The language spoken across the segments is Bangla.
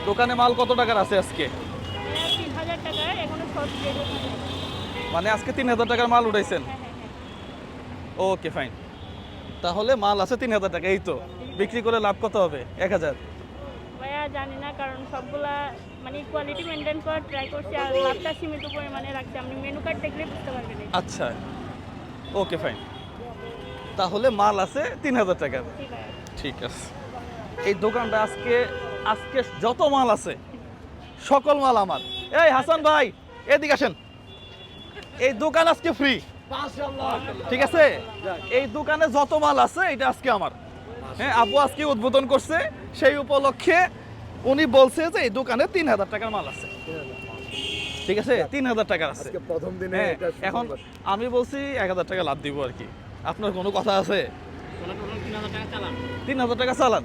দোকানে মাল কত টাকার আছে আজকে? 3000 টাকার এখনো সব রেডি হয়নি। মানে আজকে 3000 টাকার মাল উঠাইছেন? হ্যাঁ। ওকে ফাইন, তাহলে মাল আছে 3000 টাকা, এই তো বিক্রি করে লাভ কত হবে? 1000। ভাইয়া জানি না, কারণ সবগুলা মানে কোয়ালিটি মেনটেন করার ট্রাই করছি, আর লাভটা সীমিত পরিমাণে রাখছি। আপনি মেনু কার্ড দেখলে বুঝতে পারবেন। আচ্ছা ওকে ফাইন, তাহলে মাল আছে 3000 টাকার। ঠিক আছে। ঠিক আছে, এই দোকানটা আজকে আজকে যত মাল আছে সকল মাল আমার। এই হাসান ভাই এদিকে আসেন, এই দোকান আজকে ফ্রি। ঠিক আছে, এই দোকানে যত মাল আছে এটা আজকে আমার। হ্যাঁ, আব্বু আজকে উদ্বোধন করছে, সেই উপলক্ষে উনি বলছে যে এই দোকানে 3000 টাকার মাল আছে। ঠিক আছে, 3000 টাকার আছে। আজকে প্রথম দিনে হ্যাঁ, এটা শুরু এখন করছি। আমি বলছি 1000 টাকা লাভ দিব আর কি। আপনার কোনো কথা আছে? 3000 টাকা চালান।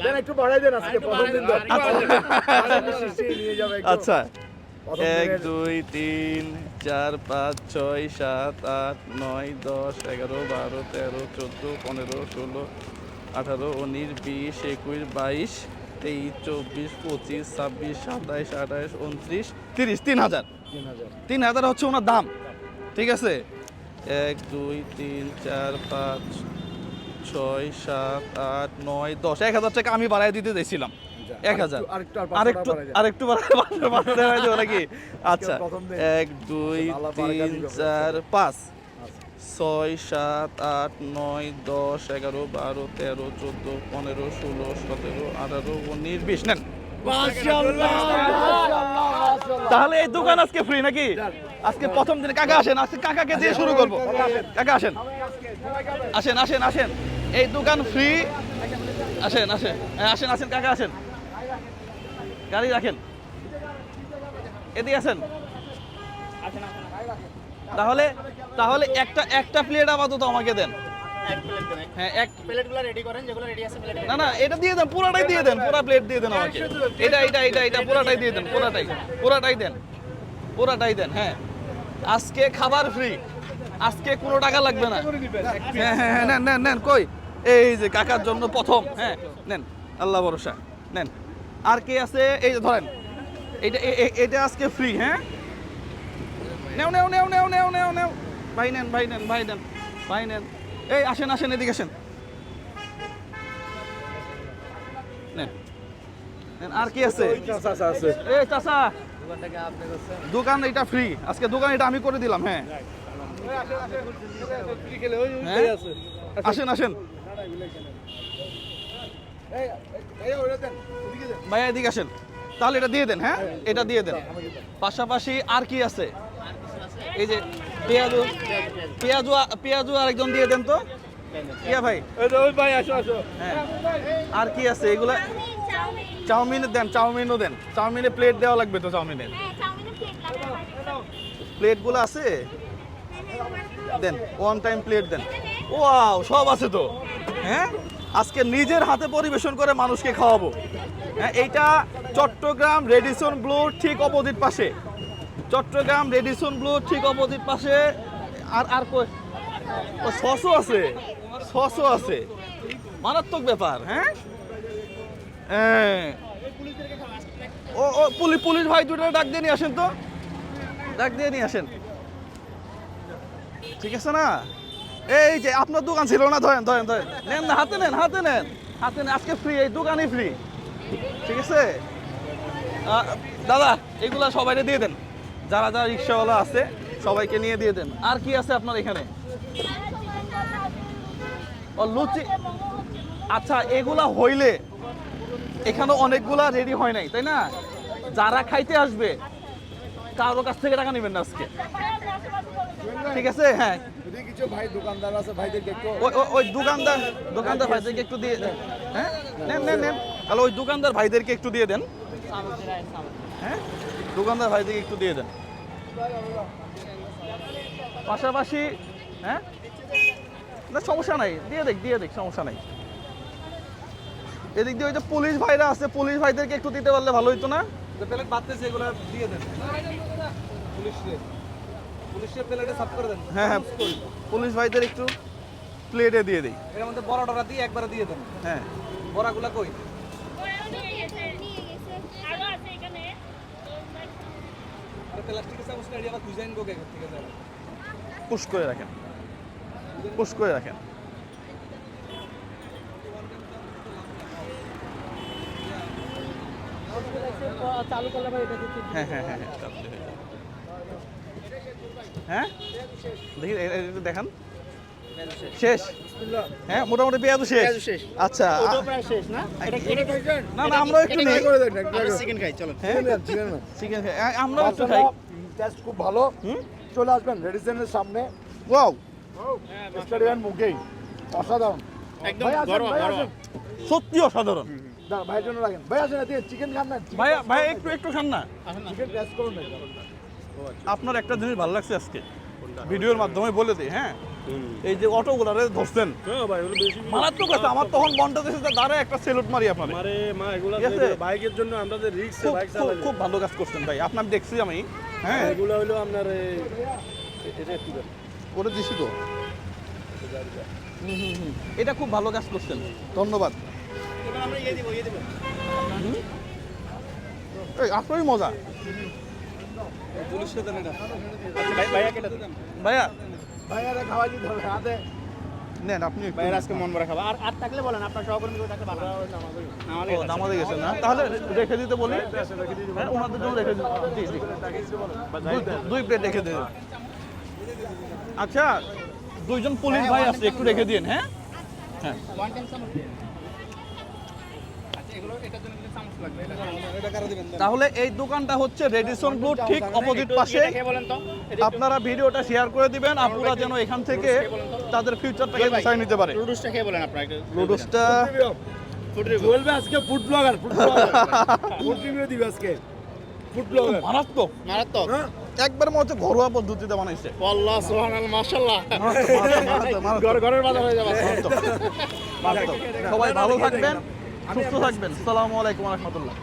দেন একটু বাড়াই দেন, আজকে প্রথম দিন তো। নিয়ে যাবে একটু। আচ্ছা, প্রথম 1 দিনের- 2 3 4 5 6 7 8 9 10 11 12 13 14 15 16 18 19 20 21 22 23 24 25 26 27 28 29 30 3000। 3000 3000 হচ্ছে ওনার দাম। ঠিক আছে, 1 2 3 4 5 6 7 8 9 10 1000 টাকা আমি বাড়াই দিতে চাইছিলাম। 1000 আরেকটু আরেকটু বাড়াই দেবো নাকি? আচ্ছা, প্রথম দিন। 1 2 আল্লাহ বারাকা 3 দিবে। 4 5 6 7 8 9 10 11 12 13 14 15 16 17 18 19 20 নেন। তাহলে এই দোকান আজকে ফ্রি নাকি? আজকে প্রথম দিনে কাকা আসেন, আজকে কাকাকে দিয়ে শুরু করবো। কাকা আসেন, আসেন আসেন আসেন, এই দোকান ফ্রি। আসেন আসেন, হ্যাঁ, আসেন আসেন কাকা আসেন, গাড়ি রাখেন, এদিকে আসেন। তাহলে তাহলে একটা প্লেট আপাতত আমাকে দেন। হ্যাঁ, এক প্লেটগুলো রেডি করেন, যেগুলো রেডি আছে প্লেট। না না, এটা দিয়ে দেন, পুরাটাই দিয়ে দেন, পুরা প্লেট দিয়ে দেন আমাকে। এটা পুরাটাই দিয়ে দেন, পুরাটাই দেন। হ্যাঁ, আজকে খাবার ফ্রি, আজকে কোনো টাকা লাগবে না। হ্যাঁ হ্যাঁ হ্যাঁ, নেন নেন নেন, কই এই যে কাকার জন্য প্রথম। হ্যাঁ নেন, আল্লাহ ভরসা, নেন। আর কে আছে? এই যে ধরেন, এটা আজকে ফ্রি। হ্যাঁ, নেও নেও নেও নেও নেও নেও নেও, ভাই নেন ভাই নেন ভাই নেন ভাই নেন। এই আসেন আসেন, এদিকে আসেন, নেন নেন। আর কি আছে? আছে এই চাচা, দোকান এটা ফ্রি আজকে, দোকান এটা আমি করে দিলাম। হ্যাঁ হ্যাঁ, আসেন আসেন ভাইয়া, এদিকে আসেন। তাহলে এটা দিয়ে দেন। হ্যাঁ, এটা দিয়ে দেন। পাশাপাশি আর কি আছে? এই যে পেঁয়াজু পেঁয়াজু পেঁয়াজু আরেকজন দিয়ে দেন তো। ইয়া ভাই, ভাই আসো আসো। হ্যাঁ, আর কি আছে এগুলা? চাউমিন দেন, চাউমিনও দেন। চাউমিনে প্লেট দেওয়া লাগবে তো, চাউমিনের প্লেটগুলো আছে? দেন, ওয়ান টাইম প্লেট দেন। ওয়াও, সব আছে তো। হ্যাঁ, আজকে নিজের হাতে পরিবেশন করে মানুষকে খাওয়াবো। হ্যাঁ, এইটা চট্টগ্রাম রেডিসন ব্লু ঠিক অপোজিট পাশে, চট্টগ্রাম রেডিসন ব্লু ঠিক অপোজিট পাশে। আর আর কই? ও সসও আছে, সসও আছে, মারাত্মক ব্যাপার। হ্যাঁ হ্যাঁ, ও ও পুলিশ ভাই দুটো ডাক দিয়ে নিয়ে আসেন তো, ডাক দিয়ে নিয়ে আসেন। ঠিক আছে না? এই যে আপনার দোকান ছিল না, ধরেন ধরেন ধরেন, নেন না, হাতে নেন হাতে নেন হাতে নেন, আজকে ফ্রি, এই দোকানই ফ্রি। ঠিক আছে দাদা, এগুলা সবাইকে দিয়ে দেন, যারা যারা রিক্সাওয়ালা আছে সবাইকে নিয়ে দিয়ে দেন। আর কি আছে আপনার এখানে? ও লুচি, আচ্ছা, এগুলা হইলে এখানে অনেকগুলা রেডি হয় নাই, তাই না? যারা খাইতে আসবে কারো কাছ থেকে টাকা নেবেন না আজকে। ঠিক আছে? হ্যাঁ, যদি কিছু ভাই দোকানদার আছে, ভাইদেরকে একটু ওই দোকানদার ভাইদেরকে একটু দিয়ে দেন। হ্যাঁ, নেন নেন নেন, তাহলে ওই দোকানদার ভাইদেরকে একটু দিয়ে দেন। হ্যাঁ, দোকানদার ভাইদেরকে একটু দিয়ে দেন। পাশাপাশি হ্যাঁ, না সমস্যা নাই, দিয়ে দেখ সমস্যা নাই। এদিক দিয়ে ওই যে পুলিশ ভাইরা আছে, পুলিশ ভাইদেরকে একটু দিতে পারলে ভালো হইতো না? প্লেট বাড়তেছে, এগুলো দিয়ে দেন পুলিশের প্লেটে সাফ করে দেন। হ্যাঁ হ্যাঁ, পুলিশ ভাইদের একটু প্লেটে দিয়ে দিই। এর মধ্যে বড় ডরা দিয়ে একবারে দিয়ে দেন। হ্যাঁ, বড়াগুলা কই? আরো আছে এখানে আর প্লাস্টিকের চামচ রেডি আবার ডিজাইন গোকে ঠিক আছে পুশ করে রাখেন, পুশ করে রাখেন। চালু করলে ভাই এটা দিতে হ্যাঁ হ্যাঁ হ্যাঁ হ্যাঁ তাহলে হয়ে যাবে। হ্যাঁ দেখি এটা দেখান শেষ। হ্যাঁ মোটামুটি পেঁয়াজু শেষ। আচ্ছা প্রায় শেষ না এটা না না আমরা একটু নেই। করে দেন আমরা চিকেন খাই চলো হ্যাঁ চিকেন না চিকেন আমরা একটু খাই। টেস্ট খুব ভালো। চলে আসবেন রেডিসনের সামনে ওয়াও স্টেডিয়াম মুখেই অসাধারণ। একদম ভাই আসেন, গরম ভাই গরম আসেন। সত্যি অসাধারণ। দাঁড়া, ভাইয়ের জন্য রাখেন। ভাই আসেন, এদিকে চিকেন খান না? ভাইয়া ভাই একটু একটু খান না। চিকেন টেস্ট করুন না। আপনার একটা জিনিস ভালো লাগছে আজকে ভিডিওর মাধ্যমে বলে দিই। হ্যাঁ এই যে অটোগুলারে ধরছেন মারাত্মক আছে। আমার তখন মনটা দেশে দাঁড়ায় একটা সেলুট মারি আপনার। আরে মা এগুলা ঠিক আছে? বাইকের জন্য আমরা যে রিস্ক বাইক চালাই খুব ভালো কাজ করছেন ভাই, আপনার দেখছি আমি। হ্যাঁ এগুলা হলো আপনার এটা কি বলে করে দিছি তো। এটা খুব ভালো কাজ করছেন, ধন্যবাদ। এবার আমরা ইয়ে দিব এই আসলেই মজা। পুলিশকে দেন এটা আচ্ছা ভাই ভাইয়া কেটে দেন ভাইয়া ভাইয়ারা খাওয়া দিতে হবে হাতে। নেন আপনি একটু। ভাইয়ের আজকে মন ভরা খাবে আর আর থাকলে বলেন আপনার সহকর্মী কেউ থাকলে বানান আমাদের ও, দামাতে গেছেন না, তাহলে রেখে দিতে বলি। হ্যাঁ ওনাদের জন্য রেখে দিতে জি জি দুই প্লেট রেখে দিন। আচ্ছা দুইজন পুলিশ ভাই আছে, একটু রেখে দিন। হ্যাঁ হ্যাঁ ওয়ান টাইম চামচ আচ্ছা এগুলো এটার জন্য কিন্তু চামচ লাগবে এটা কারা দিবেন তাহলে এই দোকানটা হচ্ছে রেডিসন ব্লু ঠিক অপোজিট পাশে। কে বলেন তো আপনারা ভিডিওটা শেয়ার করে দিবেন, আপনারা যেন এখান থেকে তাদের ফিউচারটাকে গুছাই নিতে পারে। লুডুসটা খেয়ে বলেন আপনারা একটু লুডুসটা ফুড রিভিউ বলবে আজকে food blogger, food blogger. Food review দিবে আজকে ফুড ব্লগার। মারাত্মক, মারাত্মক একবার মনে হচ্ছে ঘরোয়া পদ্ধতিতে বানাইছে। আল্লাহ সুবহানাল্লাহ মাশাআল্লাহ মারাত্মক। ঘরের বাজার হয়ে যাবে মারাত্মক। সবাই ভালো থাকবেন, সুস্থ থাকবেন। আসসালামু আলাইকুম ওয়া রাহমাতুল্লাহ।